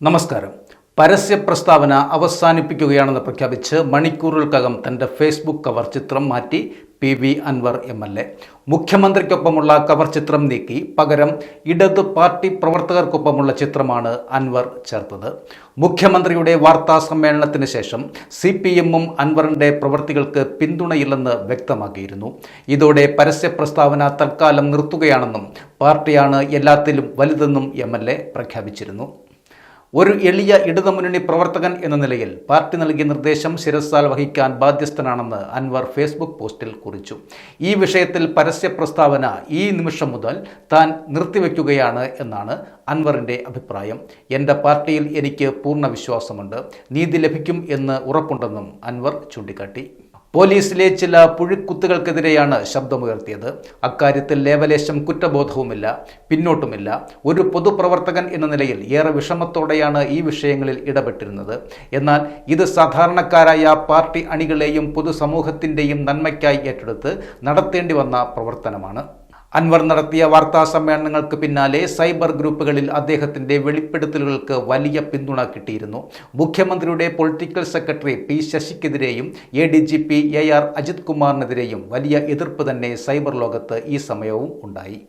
നമസ്കാരം. പരസ്യ പ്രസ്താവന അവസാനിപ്പിക്കുകയാണെന്ന് പ്രഖ്യാപിച്ച് മണിക്കൂറുകൾക്കകം തൻ്റെ ഫേസ്ബുക്ക് കവർ ചിത്രം മാറ്റി PV അൻവർ MLA. മുഖ്യമന്ത്രിക്കൊപ്പമുള്ള കവർ ചിത്രം നീക്കി പകരം ഇടത് പാർട്ടി പ്രവർത്തകർക്കൊപ്പമുള്ള ചിത്രമാണ് അൻവർ ചേർത്തത്. മുഖ്യമന്ത്രിയുടെ വാർത്താ സമ്മേളനത്തിന് ശേഷം CPM-ഉം അൻവറിൻ്റെ പ്രവൃത്തികൾക്ക് പിന്തുണയില്ലെന്ന് വ്യക്തമാക്കിയിരുന്നു. ഇതോടെ പരസ്യ പ്രസ്താവന തൽക്കാലം നിർത്തുകയാണെന്നും പാർട്ടിയാണ് എല്ലാത്തിലും വലുതെന്നും MLA പ്രഖ്യാപിച്ചിരുന്നു. ഒരു എളിയ ഇടതുമുന്നണി പ്രവർത്തകൻ എന്ന നിലയിൽ പാർട്ടി നൽകിയ നിർദ്ദേശം ശിരസാൽ വഹിക്കാൻ ബാധ്യസ്ഥനാണെന്ന് അൻവർ ഫേസ്ബുക്ക് പോസ്റ്റിൽ കുറിച്ചു. ഈ വിഷയത്തിൽ പരസ്യ പ്രസ്താവന ഈ നിമിഷം മുതൽ താൻ നിർത്തിവെക്കുകയാണ് എന്നാണ് അൻവറിൻ്റെ അഭിപ്രായം. എൻ്റെ പാർട്ടിയിൽ എനിക്ക് പൂർണ്ണ വിശ്വാസമുണ്ട്, നീതി ലഭിക്കും എന്ന് ഉറപ്പുണ്ടെന്നും അൻവർ ചൂണ്ടിക്കാട്ടി. പോലീസിലെ ചില പുഴുക്കുത്തുകൾക്കെതിരെയാണ് ശബ്ദമുയർത്തിയത്. അക്കാര്യത്തിൽ ലേവലേശം കുറ്റബോധവുമില്ല, പിന്നോട്ടുമില്ല. ഒരു പൊതുപ്രവർത്തകൻ എന്ന നിലയിൽ ഏറെ വിഷമത്തോടെയാണ് ഈ വിഷയങ്ങളിൽ ഇടപെട്ടിരുന്നത്. എന്നാൽ ഇത് സാധാരണക്കാരായ പാർട്ടി അണികളെയും പൊതുസമൂഹത്തിൻ്റെയും നന്മയ്ക്കായി ഏറ്റെടുത്ത് നടത്തേണ്ടി വന്ന പ്രവർത്തനമാണ്. അൻവർ നടത്തിയ വാർത്താ സമ്മേളനങ്ങൾക്ക് പിന്നാലെ സൈബർ ഗ്രൂപ്പുകളിൽ അദ്ദേഹത്തിൻ്റെ വെളിപ്പെടുത്തലുകൾക്ക് വലിയ പിന്തുണ കിട്ടിയിരുന്നു. മുഖ്യമന്ത്രിയുടെ പൊളിറ്റിക്കൽ സെക്രട്ടറി P. ശശിക്കെതിരെയും ADGP AR അജിത് കുമാറിനെതിരെയും വലിയ എതിർപ്പ് തന്നെ സൈബർ ലോകത്ത് ഈ സമയവും ഉണ്ടായി.